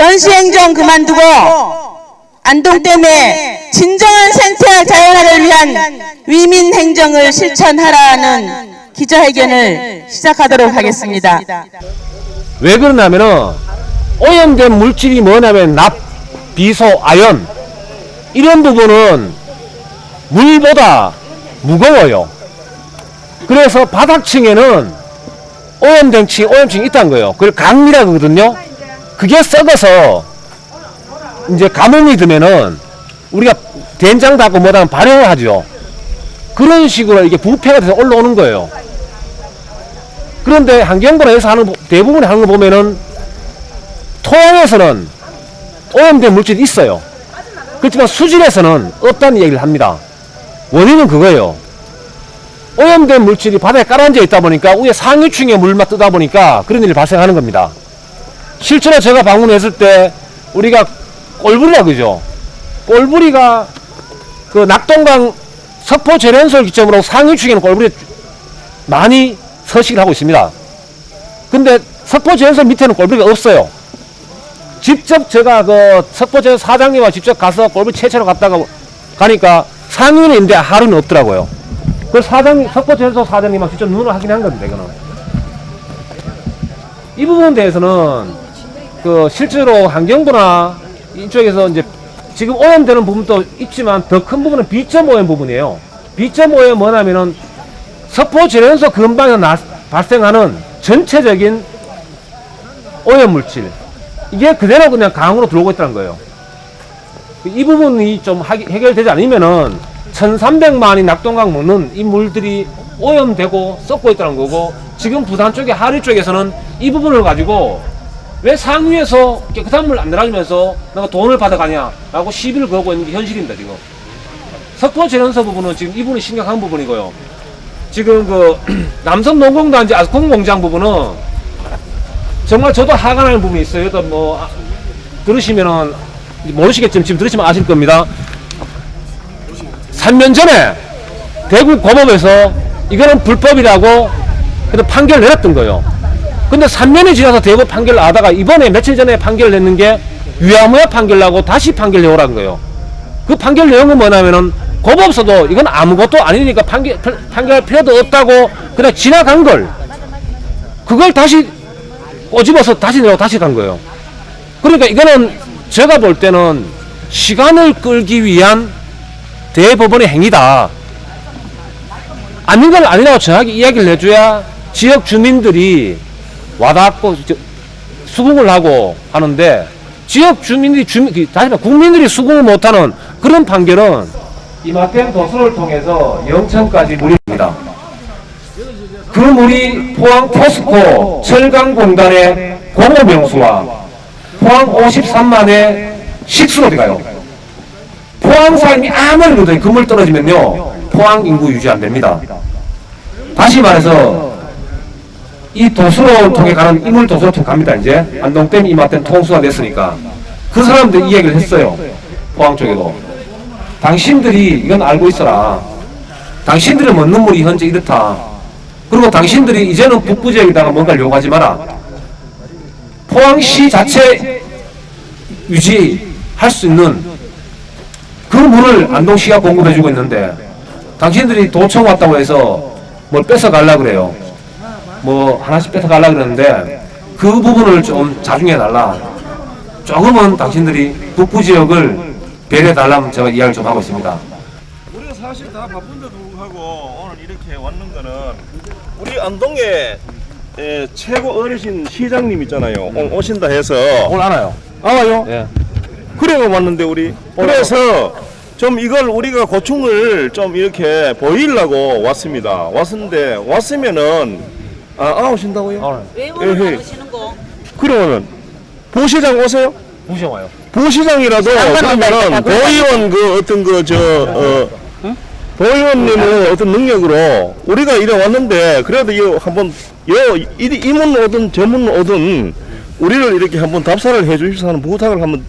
전시행정 그만두고 안동댐의 진정한 생태와 자연화를 위한 위민행정을 실천하라는 기자회견을 시작하도록 하겠습니다. 왜 그러냐면은 오염된 물질이 뭐냐면 납, 비소, 아연 이런 부분은 물보다 무거워요. 그래서 바닥층에는 오염층이 있다는 거예요. 그걸 강미라고 하거든요. 그게 썩어서 이제 가뭄이 들면은 우리가 된장 닦고 뭐다 발효를 하죠. 그런 식으로 이게 부패가 돼서 올라오는 거예요. 그런데 환경부에서 대부분 하는 거 보면은 토양에서는 오염된 물질이 있어요. 그렇지만 수질에서는 없다는 얘기를 합니다. 원인은 그거예요. 오염된 물질이 바다에 깔아앉아 있다 보니까 위에 상류층에 물만 뜨다 보니까 그런 일이 발생하는 겁니다. 실제로 제가 방문했을 때 우리가 꼴부리라 그죠. 꼴부리가 그 낙동강 석포 재련소를 기점으로 상류층에는 꼴부리 많이 서식을 하고 있습니다. 근데 석포 재련소 밑에는 꼴부리가 없어요. 직접 제가 그 석포 재련소 사장님과 직접 가서 꼴부리 채취하러 가니까 상류는 있는데 하루는 없더라고요. 그 석포 재련소 사장님하고 직접 눈으로 확인한 겁니다, 이거는. 이 부분에 대해서는 그 실제로 환경부나 이쪽에서 이제 지금 오염되는 부분도 있지만 더 큰 부분은 비점 오염 부분이에요. 비점 오염 뭐냐면은 석포 재련소 근방에서 발생하는 전체적인 오염 물질 이게 그대로 그냥 강으로 들어오고 있다는 거예요. 이 부분이 좀 해결되지 않으면은 1300만이 낙동강 먹는 이 물들이 오염되고 썩고 있다는 거고, 지금 부산 쪽에 하류 쪽에서는 이 부분을 가지고 왜 상류에서 깨끗한 물 안 내려주면서 내가 돈을 받아가냐 라고 시비를 걸고 있는 게 현실입니다. 지금 석포 재련소 부분은 지금 이 부분이 심각한 부분이고요. 지금 그 남섬 농공단지 아스콘 공장 부분은 정말 저도 화가 나는 부분이 있어요. 또 뭐 들으시면은 모르시겠지만 지금 들으시면 아실 겁니다. 3년 전에 대구 고법에서 이거는 불법이라고 그래도 판결을 내렸던 거예요. 근데 3년이 지나서 대구 판결을 하다가 이번에 며칠 전에 판결을 냈는 게 유야무야 판결 나고 다시 판결 내오라는 거예요. 그 판결 내용은 뭐냐면은 고법서도 이건 아무것도 아니니까 판결할 필요도 없다고 그냥 지나간 걸 그걸 다시 꼬집어서 다시 내고 다시 간 거예요. 그러니까 이거는 제가 볼 때는 시간을 끌기 위한 대법원의 행위다. 아닌 건 아니라고 정확하게 이야기를 해줘야 지역 주민들이 와닿고 수긍을 하고 하는데, 지역 주민들이 다시 말해 국민들이 수긍을 못하는 그런 판결은 이마댐 도수를 통해서 영천까지 물입니다. 그 물이 포항 포스코 철강공단의 공호명수와 포항 53만의 식수로 들어가요. 포항 사람이 아무리 그래도 그 물 떨어지면요 포항 인구 유지 안 됩니다. 다시 말해서 이 도수로 통해 가는 이물 도수로 통해 갑니다. 이제 안동댐 이마댐 통수가 됐으니까 그 사람들 이야기를 했어요. 포항 쪽에도 당신들이 이건 알고 있어라. 당신들이 먹는 물이 현재 이렇다. 그리고 당신들이 이제는 북부 지역에다가 뭔가를 요구하지 마라. 포항시 자체 유지할 수 있는 그 물을 안동시가 공급해주고 있는데 당신들이 도청 왔다고 해서 뭘 뺏어가려고 그래요. 뭐 하나씩 뺏어가려고 그러는데 그 부분을 좀 자중해달라. 조금은 당신들이 북부 지역을 배려해달라면 제가 이야기를 좀 하고 있습니다. 우리가 사실 다 바쁜데도 불구하고 오늘 이렇게 왔는 거는 우리 안동에 최고 어르신 시장님 있잖아요. 오늘 오신다 해서. 오늘 알아요. 알아요? 예. 그래가 왔는데 우리. 그래서 좀 이걸 우리가 고충을 좀 이렇게 보이려고 왔습니다. 왔는데 왔으면은 오신다고요? 왜 에헤이. 오시는 거? 그러면은 부시장 오세요? 무시해 와요. 부시장이라도 그러면은 도의원 그 어떤 도의원님의 어떤 능력으로 우리가 이래 왔는데 그래도 이 한번 이문 오든 저문 오든 우리를 이렇게 한번 답사를 해주십사 하는 부탁을 한번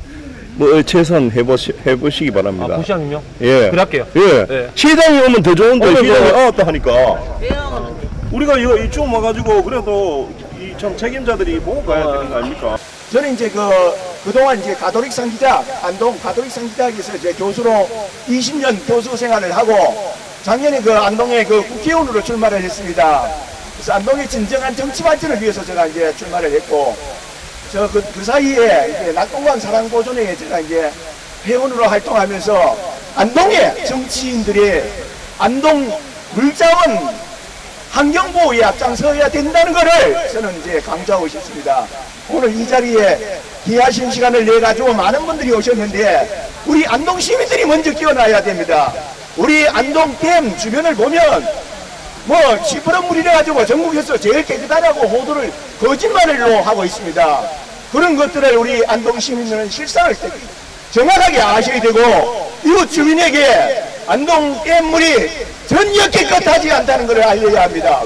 뭐 최선 해보시기 바랍니다. 부시장님요? 예. 그래 할게요. 예. 예. 시장이 오면 더 좋은데 시장이 왔다 하니까 왜요? 우리가 이거 이쪽 와가지고 그래도 이 참 책임자들이 보고 가야 되는 거 아닙니까? 저는 이제 그동안 이제 가톨릭 상기자, 안동 가톨릭 상기자학에서 이제 교수로 20년 교수 생활을 하고 작년에 안동에 국회의원으로 출마를 했습니다. 그래서 안동의 진정한 정치 발전을 위해서 제가 이제 출마를 했고, 그 사이에 이제 낙동강 사랑보존회에 제가 이제 회원으로 활동하면서 안동의 정치인들이 안동 물자원 환경보호에 앞장서야 된다는 것을 저는 이제 강조하고 싶습니다. 오늘 이 자리에 귀하신 시간을 내가지고 많은 분들이 오셨는데 우리 안동 시민들이 먼저 깨어나야 됩니다. 우리 안동댐 주변을 보면 시퍼런 물이래 가지고 전국에서 제일 깨끗하다고 호도를 거짓말로 하고 있습니다. 그런 것들을 우리 안동 시민들은 실상을 정확하게 아셔야 되고, 이웃 주민에게 안동댐 물이 전혀 깨끗하지 않다는 것을 알려야 합니다.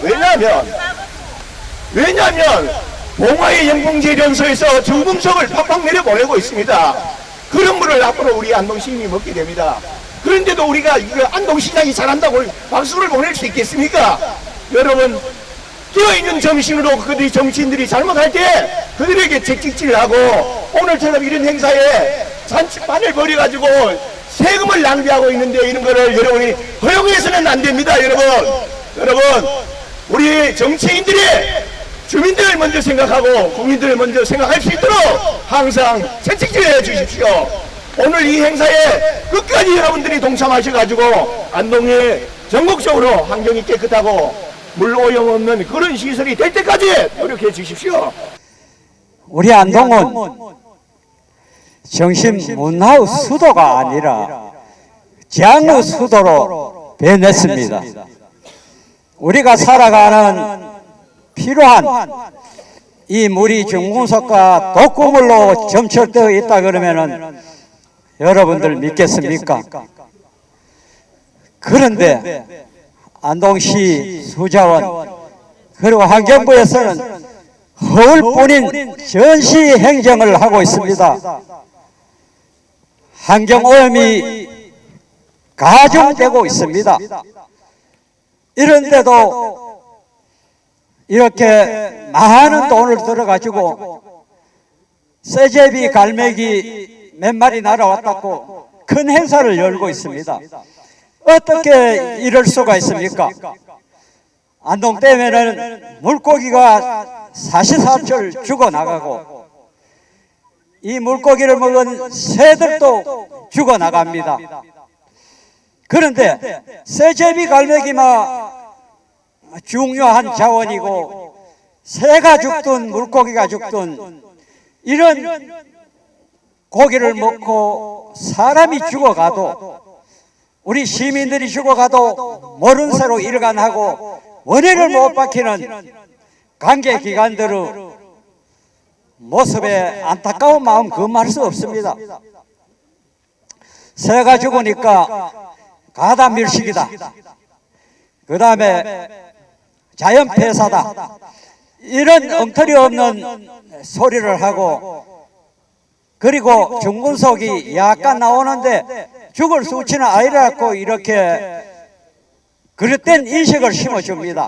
왜냐하면 봉화의 영봉재련소에서 중금속을 팍팍 내려보내고 있습니다. 그런 물을 앞으로 우리 안동 시민이 먹게 됩니다. 그런데도 우리가 안동시장이 잘한다고 박수를 보낼 수 있겠습니까? 여러분, 깨어있는 정신으로 그들이 정치인들이 잘못할 때 그들에게 채찍질을 하고, 오늘처럼 이런 행사에 잔치판을 벌여가지고 세금을 낭비하고 있는데 이런 거를 여러분이 허용해서는 안 됩니다. 여러분, 우리 정치인들이 주민들을 먼저 생각하고 국민들을 먼저 생각할 수 있도록 항상 채찍질해 주십시오. 오늘 이 행사에 끝까지 여러분들이 동참하셔가지고 안동에 전국적으로 환경이 깨끗하고 물 오염 없는 그런 시설이 될 때까지 노력해 주십시오. 우리 안동은 정신 문화의 수도가 아니라 재앙의 수도로 변했습니다. 우리가 살아가는 필요한 이 물이 중금속과 독극물로 점철되어 있다 그러면은 여러분들 믿겠습니까? 그런데 안동시 수자원 그리고 환경부에서는 허울뿐인 전시 행정을 하고 있습니다. 환경오염이 가중되고 있습니다. 이런데도 이렇게 많은 돈을 들어가지고 쇠제비 갈매기 몇 마리 날아왔다고 큰 행사를 열고 있습니다. 어떻게 이럴 수가 있습니까? 안동댐에는 물고기가 사시사철 죽어나가고 이 물고기를 먹은 새들도 죽어나갑니다. 그런데 쇠제비 갈매기만 중요한 자원이고 새가 죽든 물고기가 죽든 이런 고기를 먹고 사람이 죽어가도 우리 시민들이 죽어가도 모른 새로 일관하고 원인을 못 밝히는 관계기관들의 모습에 안타까운 마음 금할 수 없습니다. 새가 죽으니까 가다 밀식이다. 그 다음에 자연폐사다. 이런 엉터리 없는 소리를 하고 그리고 중금속이 약간 나오는데 죽을 수치는 아니라고 이렇게 그릇된 인식을 심어줍니다.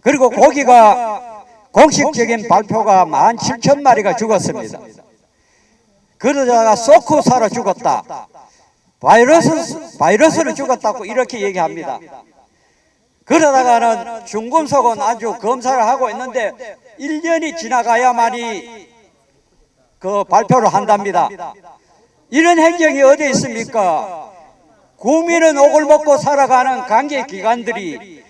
그리고 고기가 공식적인 발표가 17,000마리가 죽었습니다. 그러다가 소쿠사로 죽었다. 바이러스로 죽었다고 이렇게 얘기합니다. 그러다가는 중금속은 아주 검사를 하고 있는데 1년이 지나가야만이 그 발표를 한답니다. 이런 행정이 어디 있습니까? 국민은 옥을 먹고 살아가는 관계기관들이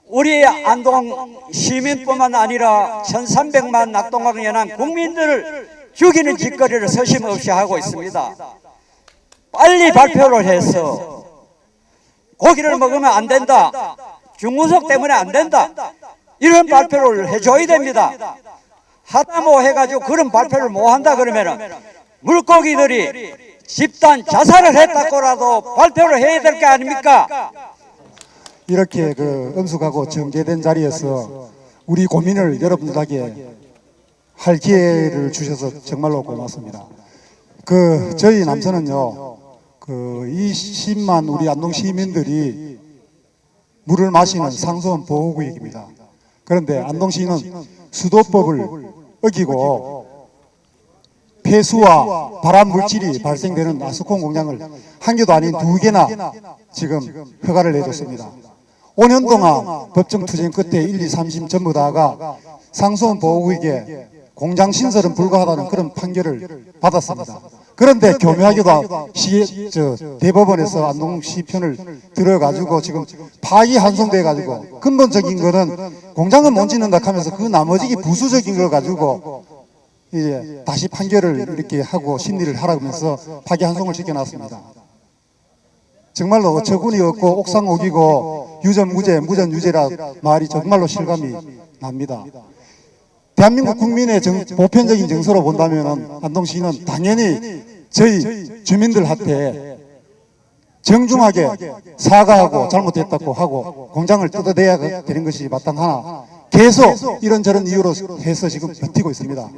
우리 안동 시민뿐만 아니라 1300만 낙동강 연안 국민들을 죽이는 짓거리를 서심없이 하고 있습니다. 빨리 발표를 해서 고기를 먹으면 안 된다, 중금속 때문에 안 된다, 이런 발표를 해줘야 됩니다. 하다모 해가지고 그런 발표를 못 한다 그러면은 물고기들이 집단 자살을 했다고라도 발표를 해야 될 게 아닙니까? 이렇게 엄숙하고 정제된 자리에서 우리 고민을 여러분들에게 할 기회를 주셔서 정말로 고맙습니다. 저희 남선은요, 20만 우리 안동 시민들이 물을 마시는 상수원 보호구역입니다. 그런데 안동시는 수도법을 어기고 폐수와 발암 물질이 발생되는 아스콘 공장을 한 개도 아닌 2개나 지금 허가를 내줬습니다. 5년 동안 법정 투쟁 끝에 1, 2, 3심 전부 다가 상소원 보호국에게 공장 신설은 불가하다는 그런 판결을 받았습니다. 그런데 교묘하게도 대법원에서 안동시 편을 들어가지고 지금 파기환송돼가지고 근본적인 거는 공장은 못 짓는다 하면서 그 나머지 부수적인 걸 가지고 이제 다시 판결을 이렇게 하고 심리를 하라면서 파기환송을 시켜놨습니다. 정말로 어처구니 없고 옥상옥이고 유전무죄, 무전유죄라 말이 정말로 실감이 납니다. 대한민국 국민의 보편적인 정서로 본다면 안동시는 당연히 저희 주민들한테 정중하게 사과하고 잘못했다고 하고 공장을 뜯어내야 되는 것이 마땅하나 계속 이런저런 이유로 해서 지금 버티고 있습니다.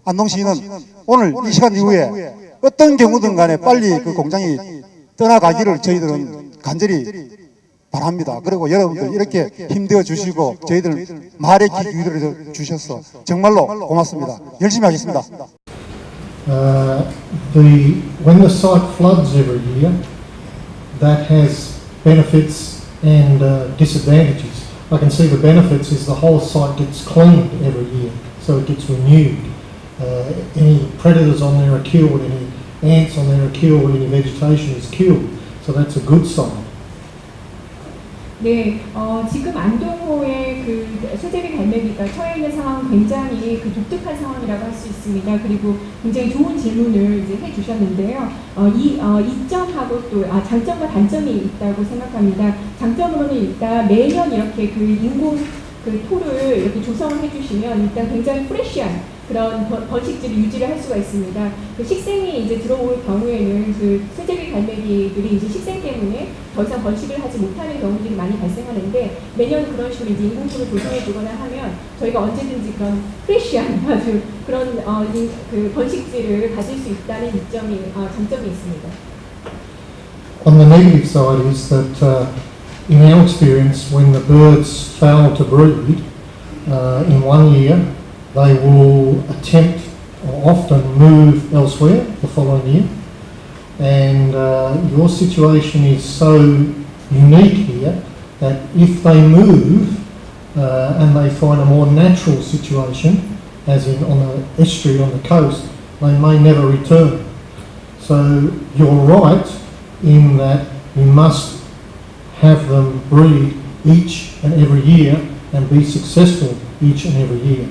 안동시는 오늘 이 시간 이후에 어떤 경우든 간에 빨리 그 공장이 떠나가기를 저희들은 간절히 바랍니다. 그리고 여러분들 이렇게 힘되어 주시고 저희들 말에 귀 기울여 주셔서 정말로 고맙습니다. 열심히 하겠습니다. When the site floods every year, that has benefits and disadvantages. I can see the benefits is the whole site gets cleaned every year, so it gets renewed. Any predators on there are killed, any ants on there are killed, any vegetation is killed. So that's a good sign. 네, 지금 안동호의 그 쇠제비 갈매기가 처해 있는 상황은 굉장히 그 독특한 상황이라고 할 수 있습니다. 그리고 굉장히 좋은 질문을 이제 해주셨는데요. 이점하고 또 장점과 단점이 있다고 생각합니다. 장점으로는 일단 매년 이렇게 그 인공 그 토를 이렇게 조성을 해주시면 일단 굉장히 프레시한 그런 번식지를 유지를 할 수가 있습니다. 그 식생이 이제 들어올 경우에는 그 쇠제비 갈매기들이 이제 식생 때문에 더 이상 번식을 하지 못하는 경우들이 많이 발생하는데 매년 그런 식으로 이제 인공토를 조성해 주거나 하면 저희가 언제든지 그런 프레시한 아주 그런 그 번식지를 가질 수 있다는 이점이 장점이 있습니다. On the negative side is that in our experience, when the birds fail to breed in one year, they will attempt or often move elsewhere the following year. And your situation is so unique here that if they move and they find a more natural situation, as in on the estuary on the coast, they may never return. So you're right in that you must have them breed each and every year and be successful each and every year.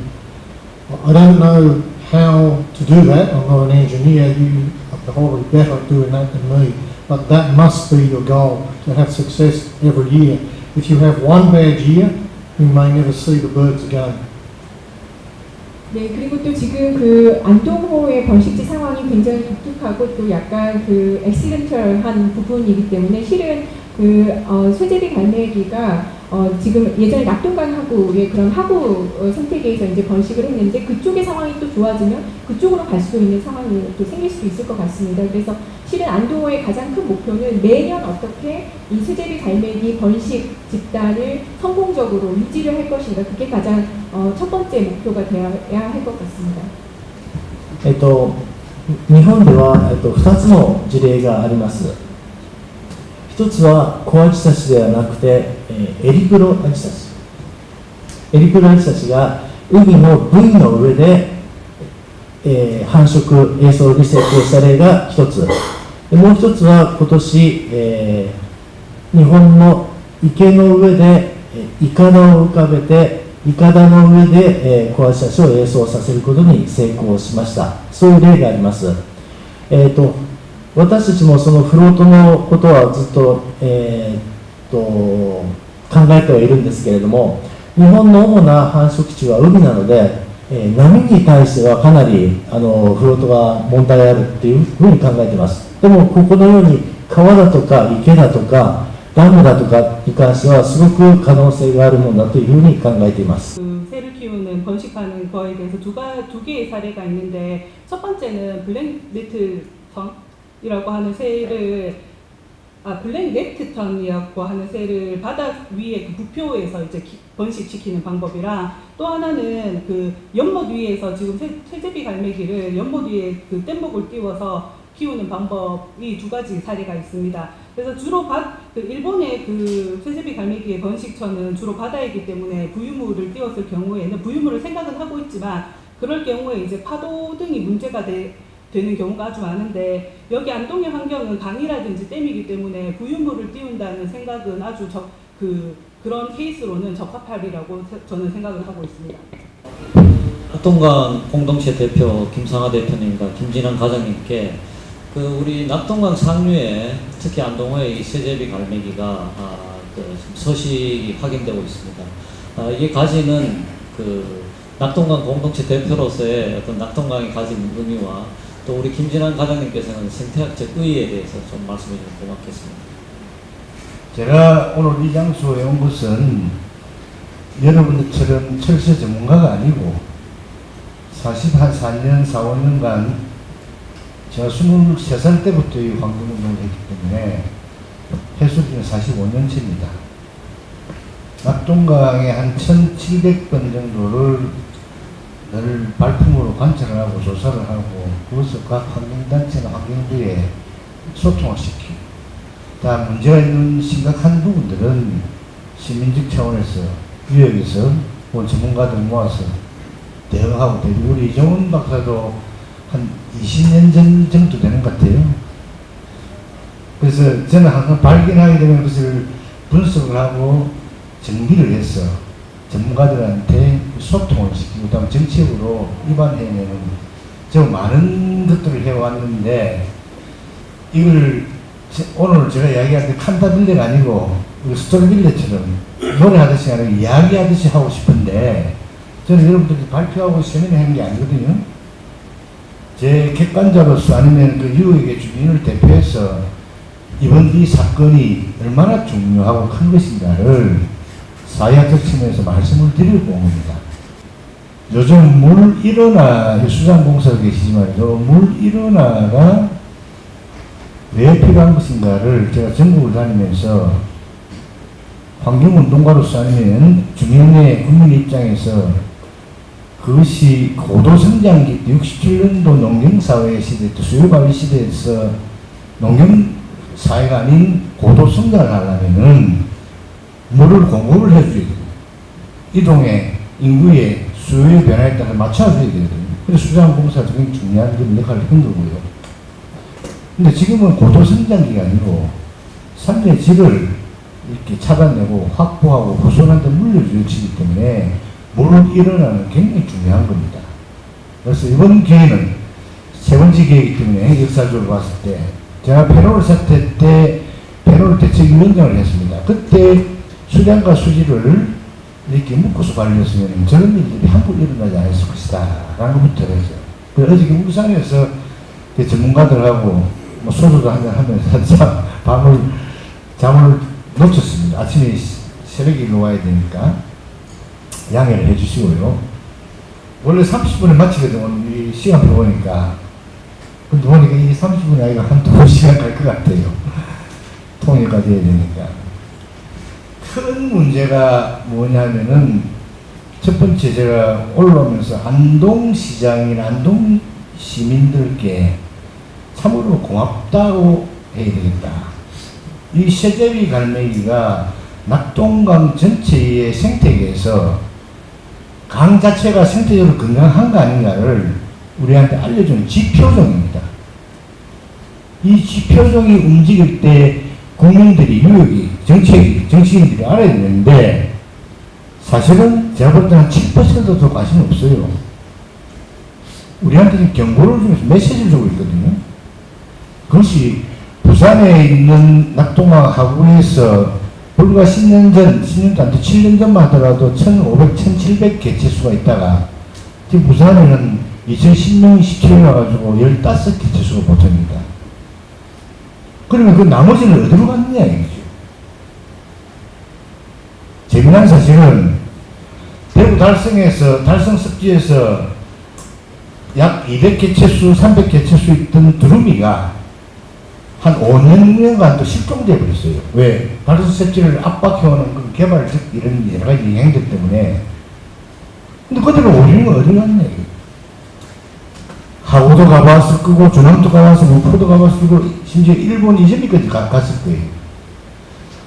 I don't know how to do that. I'm not an engineer. You are probably better at doing that than me. But that must be your goal, to have success every year. If you have one bad year, you may never see the birds again. 네, 그리고 또 지금 그 안동호의 번식지 상황이 굉장히 독특하고 또 약간 그 액시덴털한 부분이기 때문에 실은 그 쇠제비 갈매기가 지금 예전에 낙동강 하구의 그런 하구 생태계에서 이제 번식을 했는데 그쪽의 상황이 또 좋아지면 그쪽으로 갈 수도 있는 상황이 또 생길 수도 있을 것 같습니다. 그래서 실은 안동호의 가장 큰 목표는 매년 어떻게 이 쇠제비 갈매기 번식 집단을 성공적으로 유지를 할 것인가, 그게 가장 첫 번째 목표가 되어야 할 것 같습니다. 日本では、2つの事例があります。一つはコアジサシではなくて、エリプロアジサシ。エリプロアジサシが海のブイの上で、繁殖、営巣に成功した例が一つ。もう一つは今年、日本の池の上で、イカダを浮かべて、イカダの上で、コアジサシを営巣させることに成功しました。そういう例があります。私たちもそのフロートのことはずっと、考えてはいるんですけれども、日本の主な繁殖地は海なので、波に対してはかなりフロートが問題あるっていうふうに考えています。でもここのように川だとか池だとかダムだとかに関してはすごく可能性があるものだというふうに考えています。 새를 키우는 번식하는 거에 대해서 두 개의 사례가 있는데 첫 번째는 블랙리트 성이라고 하는 새를 블랙 네트턴이라고 하는 셀을 바닥 위에 그 부표에서 이제 번식시키는 방법이랑, 또 하나는 그 연못 위에서 지금 세제비 갈매기를 연못 위에 그 뗏목을 띄워서 키우는 방법이 두 가지 사례가 있습니다. 그래서 주로 그 일본의 그 세제비 갈매기의 번식처는 주로 바다이기 때문에 부유물을 띄웠을 경우에는 부유물을 생각은 하고 있지만 그럴 경우에 이제 파도 등이 문제가 되는 경우가 아주 많은데, 여기 안동의 환경은 강이라든지 댐이기 때문에 부유물을 띄운다는 생각은 아주 그런 케이스로는 적합하리라고 저는 생각을 하고 있습니다. 낙동강 공동체 대표 김상하 대표님과 김진환 과장님께 우리 낙동강 상류에 특히 안동호의 이 세제비 갈매기가 서식이 확인되고 있습니다. 이게 가지는 낙동강 공동체 대표로서의 어떤 낙동강이 가진 의미와, 또 우리 김진환 과장님께서는 생태학적 의의에 대해서 좀 말씀해 주시면 고맙겠습니다. 제가 오늘 이 장소에 온 것은 여러분들처럼 철새 전문가가 아니고 44년, 4~5년간 제가 23살 때부터 이 환경운동을 했기 때문에 해수기는 45년째입니다. 낙동강의 한 1,700번 정도를 늘 발품으로 관찰을 하고 조사를 하고, 그것을 각 환경단체나 환경부에 소통을 시키고, 다 문제가 있는 심각한 부분들은 시민적 차원에서 유역에서 전문가들 모아서 대응하고 되고, 우리 이정훈 박사도 한 20년 전 정도 되는 것 같아요. 그래서 저는 항상 발견하게 되면 그것을 분석을 하고 정비를 해서 전문가들한테 소통을 시키고, 그다음 정책으로 입안해내는 저 많은 것들을 해왔는데, 이걸 오늘 제가 이야기할 때 칸타빌레가 아니고 스토리빌레처럼 노래하듯이 아니고 이야기하듯이 하고 싶은데, 저는 여러분들이 발표하고 세미나 하는 게 아니거든요. 제 객관자로서 아니면 그 유역의 주민을 대표해서 이번 이 사건이 얼마나 중요하고 큰 것인가를 사회학적 측면에서 말씀을 드리고 온 겁니다. 요즘 물 일원화, 수산공사도 계시지만 물 일원화가 왜 필요한 것인가를 제가 전국을 다니면서 환경운동가로서 아니면 주민의 국민 입장에서 그것이 고도성장기 67년도 농경사회 시대, 수요관리 시대에서 농경사회가 아닌 고도성장을 하려면은 물을 공급을 해줘야 돼요. 이동의 인구의 수요의 변화에 따라 맞춰줘야 되거든요. 그래서 수산공사가 굉장히 중요한 역할을 한 거고요. 근데 지금은 고도성장기가 아니고 산의 질을 이렇게 차단내고 확보하고 후손한테 물려주시기 때문에 물 일어나는 굉장히 중요한 겁니다. 그래서 이번 기회는 세 번째 기회이기 때문에 역사적으로 봤을 때 제가 페로르 사태 때 페로르 대책위원장을 했습니다. 그때 수량과 수질을 이렇게 묶어서 관리했으면 저런 일들이 함부로 일어나지 않았을 것이다 라는 것부터 했어요. 그래서 어저께 울산에서 전문가들하고 소주도 한잔 하면서 잠을 놓쳤습니다. 아침에 새벽에 일로 와야 되니까 양해를 해주시고요. 원래 30분에 마치거든요. 이 시간표 보니까. 근데 보니까 이 30분이 아니라 한 2시간 갈 것 같아요. 통일까지 해야 되니까. 큰 문제가 뭐냐면은 첫 번째 제가 올라오면서 안동시장이나 안동 시민들께 참으로 고맙다고 해야 되겠다. 이 세제비 갈매기가 낙동강 전체의 생태계에서 강 자체가 생태적으로 건강한가 아닌가를 우리한테 알려주는 지표종입니다. 이 지표종이 움직일 때 국민들이, 유역이, 정치인들이 알아야 되는데 사실은 제가 볼 때는 한 7%도 관심이 없어요. 우리한테 경고를 주면서 메시지를 주고 있거든요. 그것이 부산에 있는 낙동강 하구에서 불과 10년 전, 10년도 안 돼, 7년 전만 하더라도 1,500, 1,700 개체수가 있다가 지금 부산에는 2010년 17년 와가지고 15 개체수가 보통입니다. 그러면 그 나머지는 어디로 갔느냐 이거죠. 재미난 사실은 대구 달성에서, 달성 습지에서 약 200개체수, 300개체수 있던 두루미가 한 5년, 6년간 또 실종돼 버렸어요. 왜? 발수設置를 압박해오는 그 개발, 즉, 이런 여러 가지 행들 때문에. 근데 그들은 오리는 어디 갔네. 하고도 가봤을 거고, 주남도 가봤을 거고, 포도 가봤을 거고, 심지어 일본 이전까지 갔을 거예요.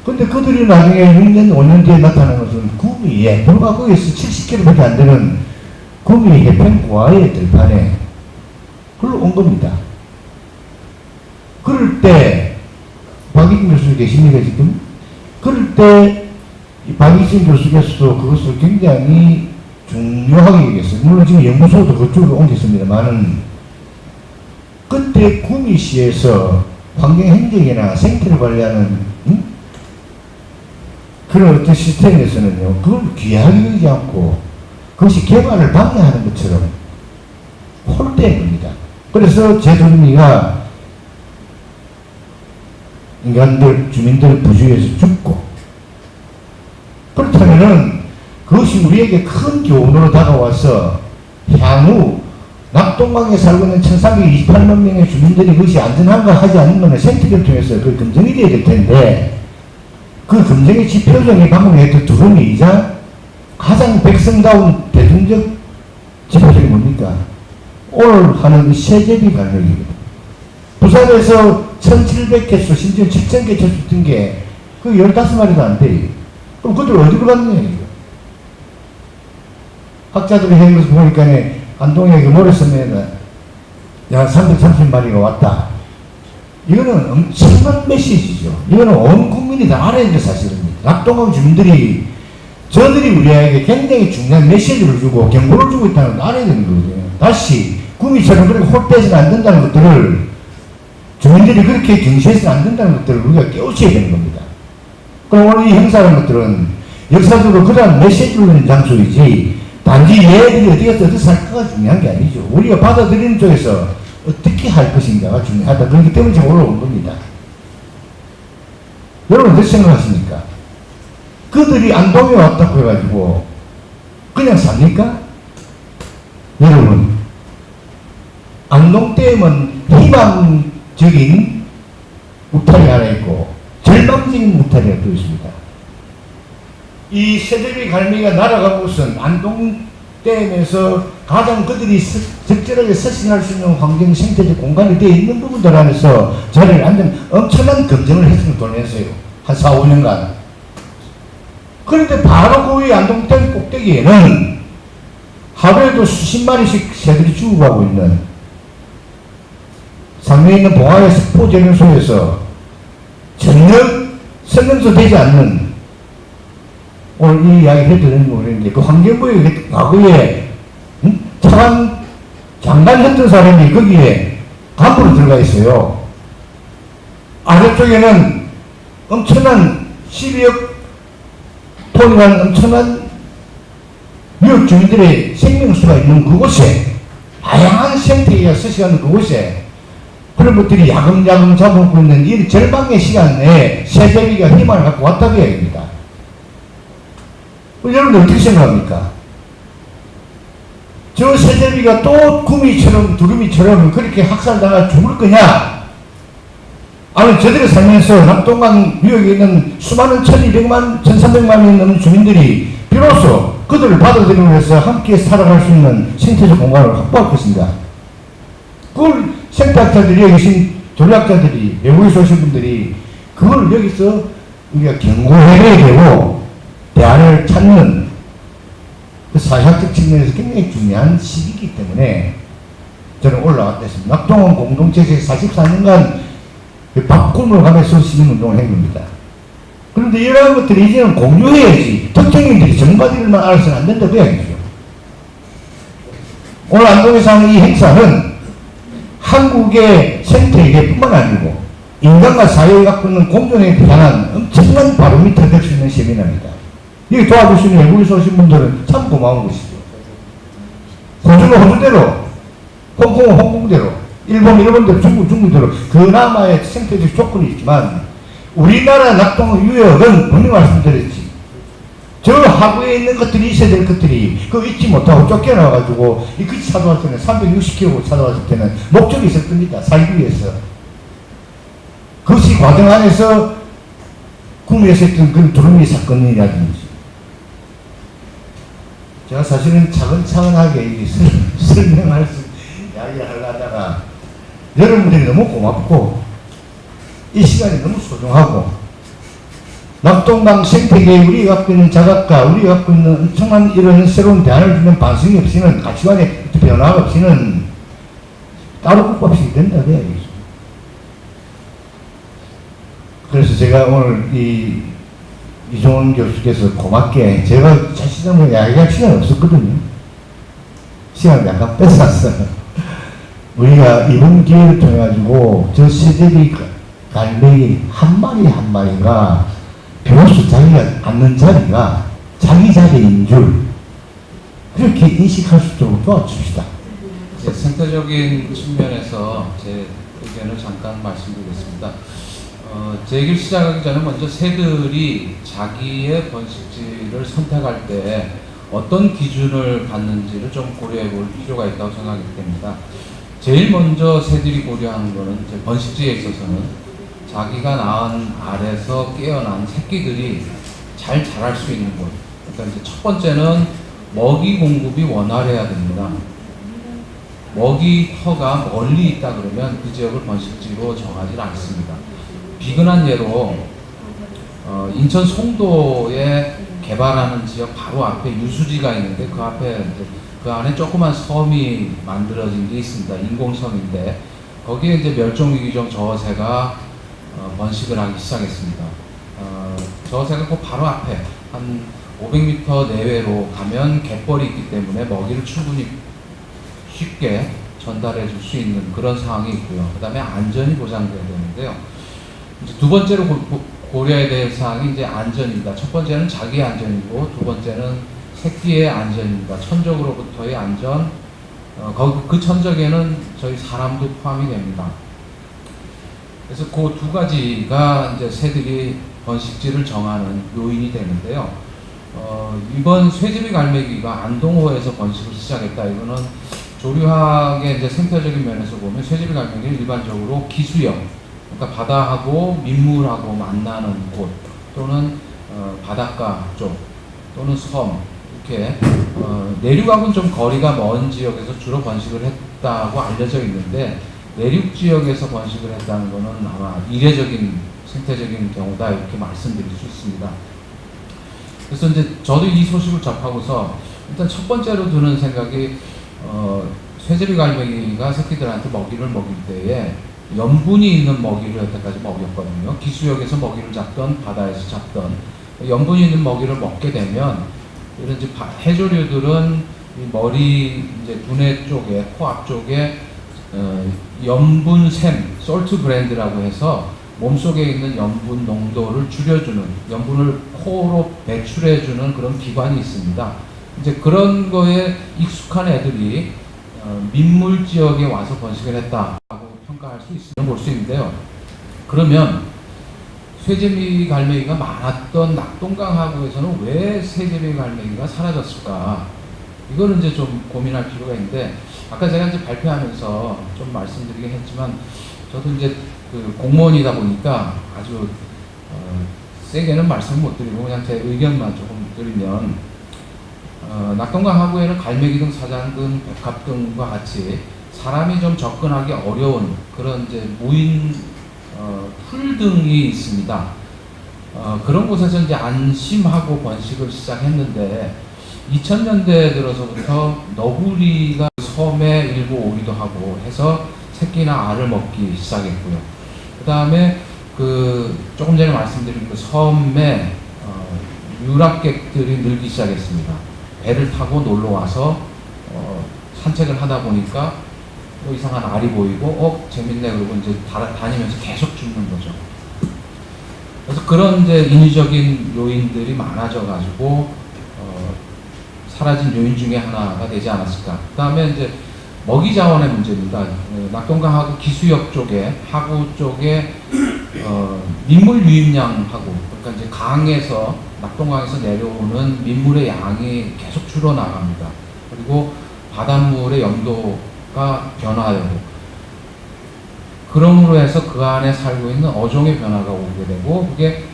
근데 그들이 나중에 6년, 5년 뒤에 나타나는 것은 구미에, 불과 거기서 70km밖에 안 되는 구미 해평고아의 들판에 흘러온 겁니다. 그럴 때, 박익진 교수 계십니까, 지금? 그럴 때, 이 박익진 교수께서도 그것을 굉장히 중요하게 얘기했어요. 물론 지금 연구소도 그쪽으로 옮겼습니다만은, 그때 구미시에서 환경행정이나 생태를 관리하는, 그런 어떤 시스템에서는요, 그걸 귀하게 여기지 않고, 그것이 개발을 방해하는 것처럼 홀대인 겁니다. 그래서 제도민이가 인간들, 주민들 부주의해서 죽고, 그렇다면은 그것이 우리에게 큰 교훈으로 다가와서 향후 낙동강에 살고 있는 1328만 명의 주민들이 그것이 안전한가 하지 않으면 생태계를 통해서 그 검증이 돼야 될 텐데, 그 검증의 지표적인 방법의 두루미이자 가장 백성다운 대중적 지표적이 뭡니까? 오늘 하는 세제비 관련입니다. 부산에서 1700개수, 심지어 7000개수 뜬 게, 그 15마리도 안 돼. 그럼 그들 어디로 갔네? 학자들이 한 것을 보니까, 안동에 그 모래섬에는 약 330마리가 왔다. 이거는 엄청난 메시지죠. 이거는 온 국민이 다 알아야 될 사실입니다. 낙동강 주민들이, 저들이 우리에게 굉장히 중요한 메시지를 주고 경고를 주고 있다는 걸 알아야 되는 거거든요. 다시 구미처럼 그렇게 홀대해서는 안 된다는 것들을, 주민들이 그렇게 경시해서는 안 된다는 것들을 우리가 깨우쳐야 되는 겁니다. 그럼 오늘 이 행사라는 것들은 역사적으로 그러한 메시지를 주는 장소이지, 단지 얘들이 어디 가서 어디 살까가 중요한 게 아니죠. 우리가 받아들이는 쪽에서 어떻게 할 것인가가 중요하다. 그렇기 때문에 지금 올라온 겁니다. 여러분 어떻게 생각하십니까? 그들이 안동에 왔다고 해가지고 그냥 삽니까? 여러분, 안동댐은 희망적인 울타리 하나 있고 절망적인 울타리가 또 있습니다. 이 세제비 갈매기가 날아간 곳은 안동댐에서 가장 그들이 적절하게 서식할 수 있는 환경 생태적 공간이 되어 있는 부분들 안에서 자리를 앉은 엄청난 검증을 했으면 돌면서요. 한 4, 5년간. 그런데 바로 그 위에 안동댐 꼭대기에는 하루에도 수십 마리씩 새들이 죽어가고 있는, 상면에 있는 봉화의 스포제련소에서 전혀 설명서 되지 않는, 오늘 이 이야기를 해드리는 거 모르겠는데, 그 환경부에 과거에 차관 장관했던 사람이 거기에 간부로 들어가 있어요. 아래쪽에는 엄청난 12억 톤이라는 엄청난 유역 주민들의 생명수가 있는 그곳에, 다양한 생태계가 서식하는 그곳에 그런 것들이 야금야금 잡아먹고 있는 이 절망의 시간 내에 세제비가 희망을 갖고 왔다고 해야 됩니다. 여러분들 어떻게 생각합니까? 저 세제비가 또 구미처럼 두루미처럼 그렇게 학살당하 죽을 거냐? 아니, 저들이 살면서 낙동강 유역에 있는 수많은 1200만, 1300만이 넘는 주민들이 비로소 그들을 받아들이면서 함께 살아갈 수 있는 생태적 공간을 확보할 것입니다. 그걸 생태학자들이, 여기 계신 전략자들이, 외국에서 오신 분들이 그걸 여기서 우리가 경고해야 되고 대안을 찾는 그 사회학적 측면에서 굉장히 중요한 시기이기 때문에 저는 올라왔다 했습니다. 낙동강 공동체에서 44년간 박굴물 가면서 시민운동을 한 겁니다. 그런데 이러한 것들이 이제는 공유해야지, 특정인들이 전문가들만 알아서는 안 된다고 이야기죠. 오늘 안동에서 하는 이 행사는 한국의 생태계뿐만 아니고 인간과 사회에 갖고 있는 공존에 대한 엄청난 바로미터가 될 수 있는 세미나입니다. 여기 도와주시는 외국에서 오신 분들은 참 고마운 것이죠. 호주는 호주대로, 홍콩은 홍콩대로, 일본대로, 중국대로 그나마의 생태적 조건이 있지만, 우리나라 낙동 유역은 분명히 말씀드렸지. 저 하구에 있는 것들이 있어야 될 것들이 그거 잊지 못하고 쫓겨나가지고 이 끝이 찾아왔을 때는 360km 찾아왔을 때는 목적이 있을 겁니다. 살기 위해서. 그것이 과정 안에서 국내에서 했던 그런 두루미 사건이라든지, 제가 사실은 차근차근하게 설명할 수, 이야기를 하려다가 여러분들이 너무 고맙고 이 시간이 너무 소중하고, 낙동강 생태계에 우리가 갖고 있는 자각과 우리가 갖고 있는 엄청난 이런 새로운 대안을 주는 반성이 없이는, 가치관의 변화가 없이는 따로 국밥식이 된다 그래야겠죠. 그래서 제가 오늘 이종원 교수께서 고맙게, 제가 사실은 뭐 이야기할 시간이 없었거든요. 시간을 약간 뺏었어요. 우리가 이번 기회를 통해 가지고 저 세제비 갈매기 한 마리 한 마리가 비로소 자기가 앉는 자리가 자기 자리인 줄 그렇게 인식할 수 있도록 도와줍시다. 생태적인 측면에서 제 의견을 잠깐 말씀드리겠습니다. 제 얘기를 시작하기 전에 먼저 새들이 자기의 번식지를 선택할 때 어떤 기준을 갖는지를 좀 고려해 볼 필요가 있다고 생각이 됩니다. 제일 먼저 새들이 고려하는 것은 이제 번식지에 있어서는 자기가 낳은 알에서 깨어난 새끼들이 잘 자랄 수 있는 곳. 그러니까 이제 첫 번째는 먹이 공급이 원활해야 됩니다. 먹이터가 멀리 있다 그러면 그 지역을 번식지로 정하지 않습니다. 비근한 예로 인천 송도에 개발하는 지역 바로 앞에 유수지가 있는데 그 앞에 그 안에 조그만 섬이 만들어진 게 있습니다. 인공섬인데 거기에 이제 멸종위기종 저어새가 번식을 하기 시작했습니다. 저어새가 그 바로 앞에 한 500m 내외로 가면 갯벌이 있기 때문에 먹이를 충분히 쉽게 전달해 줄 수 있는 그런 상황이 있고요. 그 다음에 안전이 보장돼야 되는데요. 이제 두 번째로 고려해야 될 사항이 이제 안전입니다. 첫 번째는 자기 안전이고 두 번째는 새끼의 안전입니다. 천적으로부터의 안전, 그 천적에는 저희 사람도 포함이 됩니다. 그래서 그 두 가지가 이제 새들이 번식지를 정하는 요인이 되는데요. 이번 쇠제비 갈매기가 안동호에서 번식을 시작했다. 이거는 조류학의 이제 생태적인 면에서 보면 쇠제비 갈매기는 일반적으로 기수역, 그러니까 바다하고 민물하고 만나는 곳 또는 바닷가 쪽 또는 섬 이렇게 내륙하고는 좀 거리가 먼 지역에서 주로 번식을 했다고 알려져 있는데 내륙 지역에서 번식을 했다는 것은 아마 이례적인 생태적인 경우다 이렇게 말씀드릴 수 있습니다. 그래서 이제 저도 이 소식을 접하고서 일단 첫 번째로 드는 생각이 쇠제비 갈매기가 새끼들한테 먹이를 먹일 때에 염분이 있는 먹이를 여태까지 먹였거든요. 기수역에서 먹이를 잡던 바다에서 잡던 염분이 있는 먹이를 먹게 되면 이런 이제 해조류들은 이 머리 이제 두뇌 쪽에 코 앞쪽에 염분샘, 솔트 그랜드라고 해서 몸속에 있는 염분 농도를 줄여주는, 염분을 코로 배출해주는 그런 기관이 있습니다. 이제 그런 거에 익숙한 애들이 민물 지역에 와서 번식을 했다고 평가할 수 있으면 볼 수 있는데요. 그러면 쇠제비 갈매기가 많았던 낙동강 하구에서는 왜 쇠제비 갈매기가 사라졌을까? 이거는 이제 좀 고민할 필요가 있는데, 아까 제가 이제 발표하면서 좀 말씀드리긴 했지만, 저도 이제 그 공무원이다 보니까 아주 세게는 말씀 못 드리고 그냥 제 의견만 조금 드리면, 낙동강 하구에는 갈매기 등 사장 등 백합 등과 같이 사람이 좀 접근하기 어려운 그런 이제 무인 풀 등이 있습니다. 그런 곳에서 이제 안심하고 번식을 시작했는데 2000년대 들어서부터 너구리가 섬에 일부 오기도 하고 해서 새끼나 알을 먹기 시작했고요. 그 다음에 그 조금 전에 말씀드린 그 섬에 유락객들이 늘기 시작했습니다. 배를 타고 놀러 와서 산책을 하다 보니까 뭐 이상한 알이 보이고 재밌네 그러고 이제 다니면서 계속 죽는 거죠. 그래서 그런 이제 인위적인 요인들이 많아져 가지고 사라진 요인 중에 하나가 되지 않았을까. 그 다음에 이제 먹이 자원의 문제입니다. 낙동강하고 기수역 쪽에 하구 쪽에 민물 유입량하고 그러니까 이제 강에서 낙동강에서 내려오는 민물의 양이 계속 줄어나갑니다. 그리고 바닷물의 염도가 변화되고 그러므로 해서 그 안에 살고 있는 어종의 변화가 오게 되고 그게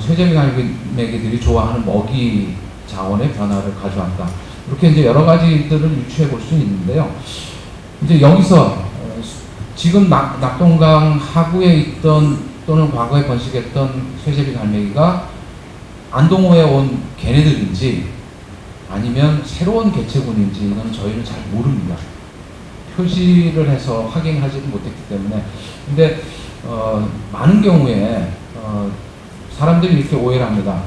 쇠제비 갈매기들이 좋아하는 먹이 자원의 변화를 가져왔다. 이렇게 이제 여러 가지 일들을 유추해 볼 수 있는데요. 이제 여기서 지금 낙동강 하구에 있던 또는 과거에 번식했던 쇠제비 갈매기가 안동호에 온 걔네들인지 아니면 새로운 개체군인지 이건 저희는 잘 모릅니다. 표시를 해서 확인하지는 못했기 때문에. 근데 많은 경우에 사람들이 이렇게 오해를 합니다.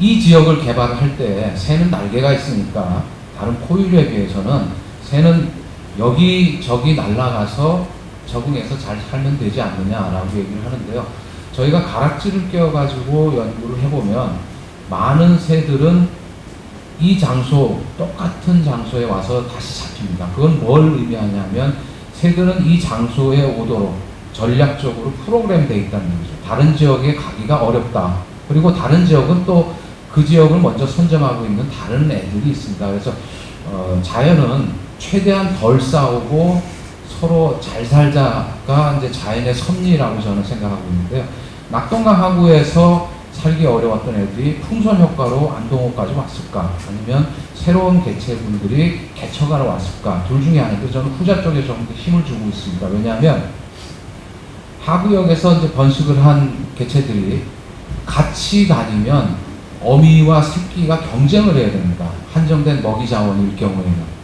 이 지역을 개발할 때 새는 날개가 있으니까 다른 포유류에 비해서는 새는 여기저기 날아가서 적응해서 잘 살면 되지 않느냐라고 얘기를 하는데요. 저희가 가락지를 껴가지고 연구를 해보면 많은 새들은 이 장소, 똑같은 장소에 와서 다시 잡힙니다. 그건 뭘 의미하냐면 새들은 이 장소에 오도록 전략적으로 프로그램되어 있다는 거죠. 다른 지역에 가기가 어렵다. 그리고 다른 지역은 또 그 지역을 먼저 선점하고 있는 다른 애들이 있습니다. 그래서 자연은 최대한 덜 싸우고 서로 잘 살자가 이제 자연의 섭리라고 저는 생각하고 있는데요. 낙동강 하구에서 살기 어려웠던 애들이 풍선 효과로 안동호까지 왔을까? 아니면 새로운 개체분들이 개척하러 왔을까? 둘 중에 하나인데 저는 후자 쪽에 좀 힘을 주고 있습니다. 왜냐하면 하구역에서 이제 번식을 한 개체들이 같이 다니면 어미와 새끼가 경쟁을 해야 됩니다. 한정된 먹이 자원일 경우에는.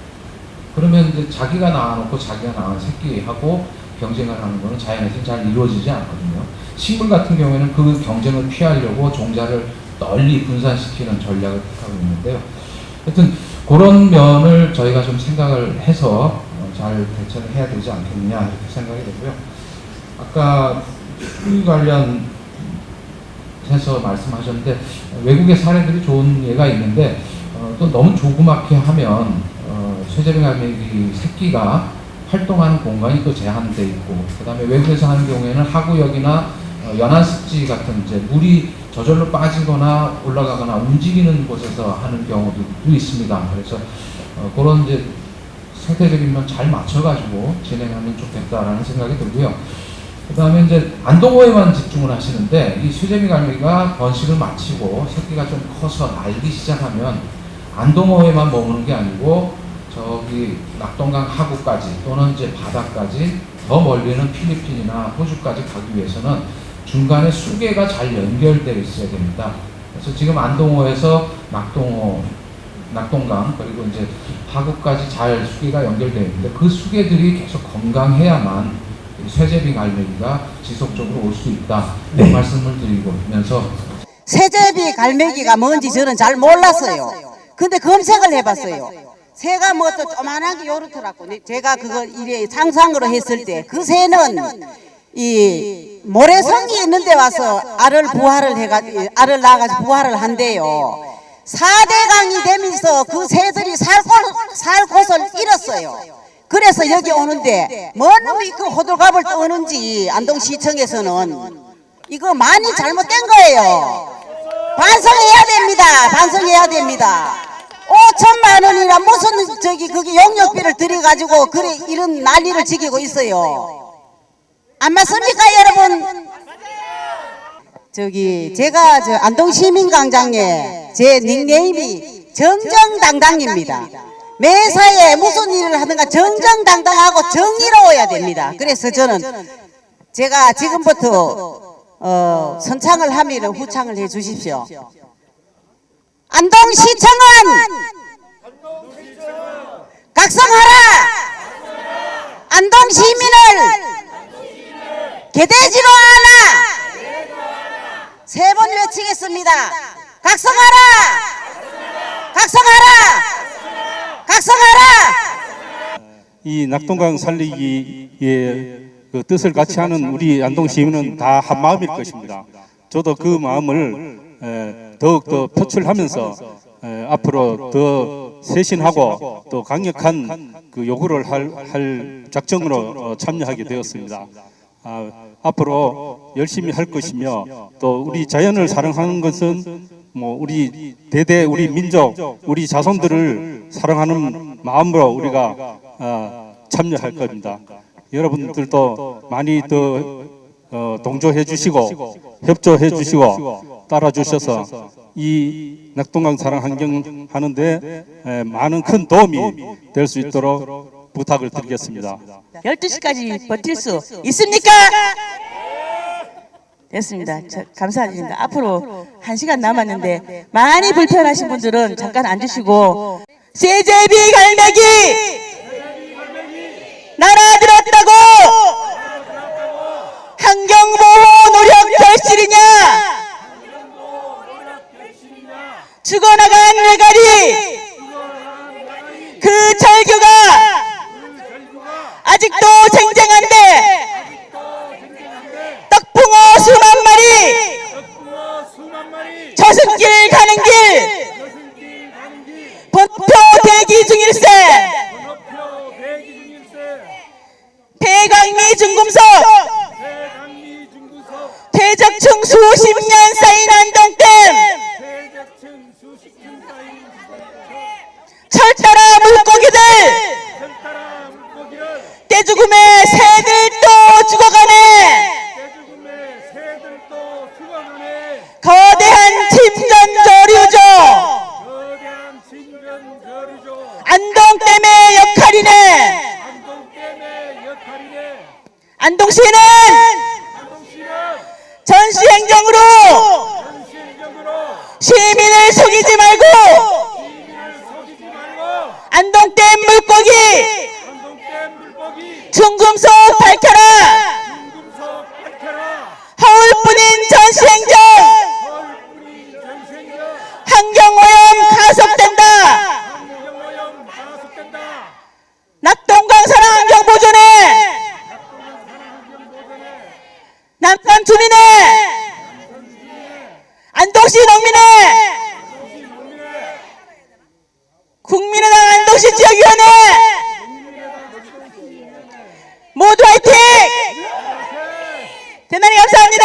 그러면 이제 자기가 낳아놓고 자기가 낳은 새끼하고 경쟁을 하는 것은 자연에서는 잘 이루어지지 않거든요. 식물 같은 경우에는 그 경쟁을 피하려고 종자를 널리 분산시키는 전략을 택하고 있는데요. 하여튼 그런 면을 저희가 좀 생각을 해서 잘 대처를 해야 되지 않겠느냐 이렇게 생각이 되고요. 아까 수유 관련 해서 말씀하셨는데 외국의 사례들이 좋은 예가 있는데 또 너무 조그맣게 하면 쇠제비 갈매기 새끼가 활동하는 공간이 또 제한돼 있고 그 다음에 외국에서 하는 경우에는 하구역이나 연안습지 같은 이제 물이 저절로 빠지거나 올라가거나 움직이는 곳에서 하는 경우도 있습니다. 그래서 그런 이제 생태적인 면 잘 맞춰가지고 진행하면 좋겠다라는 생각이 들고요. 그 다음에 이제 안동호에만 집중을 하시는데 이 쇠제비 갈매기가 번식을 마치고 새끼가 좀 커서 날기 시작하면 안동호에만 머무는 게 아니고 저기 낙동강 하구까지 또는 이제 바다까지 더 멀리는 필리핀이나 호주까지 가기 위해서는 중간에 수계가 잘 연결되어 있어야 됩니다. 그래서 지금 안동호에서 낙동강 그리고 이제 하구까지 잘 수계가 연결되어 있는데 그 수계들이 계속 건강해야만 쇠제비 갈매기가 지속적으로 올 수 있다. 이런 말씀을 드리면서 쇠제비 갈매기가 뭔지 저는 잘 몰랐어요. 근데 검색을 해봤어요. 새가 뭐 또 조만한 게 요렇더라고. 제가 그걸 이래 상상으로 했을 때 그 새는 이 모래성이 있는 데 와서 알을 낳아가지고 부화를 한대요. 4대강이 되면서 그 새들이 살 곳을 잃었어요. 그래서 여기 오는데 뭔 놈이 그 호들갑을 떠는지 안동시청에서는 이거 많이 잘못된 거예요. 반성해야 됩니다. 반성해야 됩니다. 5천만 원이나 무슨 그게 용역비를 들여가지고 그래 이런 난리를 지키고 있어요. 안 맞습니까 여러분? 제가 안동시민광장에 제 닉네임이 정정당당입니다. 매사에 무슨 일을 하든가 정정당당하고 정의로워야 됩니다. 그래서 저는 제가 지금부터 선창을 하면 후창을 해 주십시오. 안동시청은 각성하라! 안동시민을 개돼지로 하나! 3번 외치겠습니다. 각성하라! 각성하라! 각성하라! 이 낙동강 살리기의 그 뜻을 같이 하는 우리 안동 시민은 다 한 마음일 것입니다. 저도 그 마음을 더욱더 표출하면서 앞으로 더 세신하고 또 강력한 그 요구를 할 작정으로 참여하게 되었습니다. 앞으로 열심히 할 것이며 또 우리 자연을 사랑하는 것은 우리 대대 우리 민족 우리 자손들을 사랑하는 마음으로 우리가 참여할 겁니다. 여러분들도 많이 더 동조해 주시고 협조해 주시고 따라 주셔서 이 낙동강 사랑 환경 하는데 많은 큰 도움이 될 수 있도록 부탁을 드리겠습니다. 12시까지 버틸 수 있습니까? 됐습니다. 감사드립니다. 앞으로 1시간 남았는데 많이 불편하신 분들은 잠깐 앉으시고 세제비 갈매기 날아들었다고 환경보호 노력 결실이냐 죽어나간 외가리 그 절규가 아직도 쟁쟁한데 떡붕어 수만 마리 저승길 가는 길 본표 대기 중일세 폐광미 중금속 퇴적층 수십 년 쌓인 안동댐 철따라 물고기들 떼죽음에 새들도 죽어가네 거대한 침전저류죠 안동댐의 역할이네 안동시는 전시행정으로 시민을 속이지 말고 안동댐 물고기 중금속 밝혀라 허울뿐인 전시행정 환경오염 가속된다 낙동강 사랑 환경보존에 남산 주민의 안동시 농민의 국민의당 안동시 지역위원회 모두 화이팅! 대단히 감사합니다.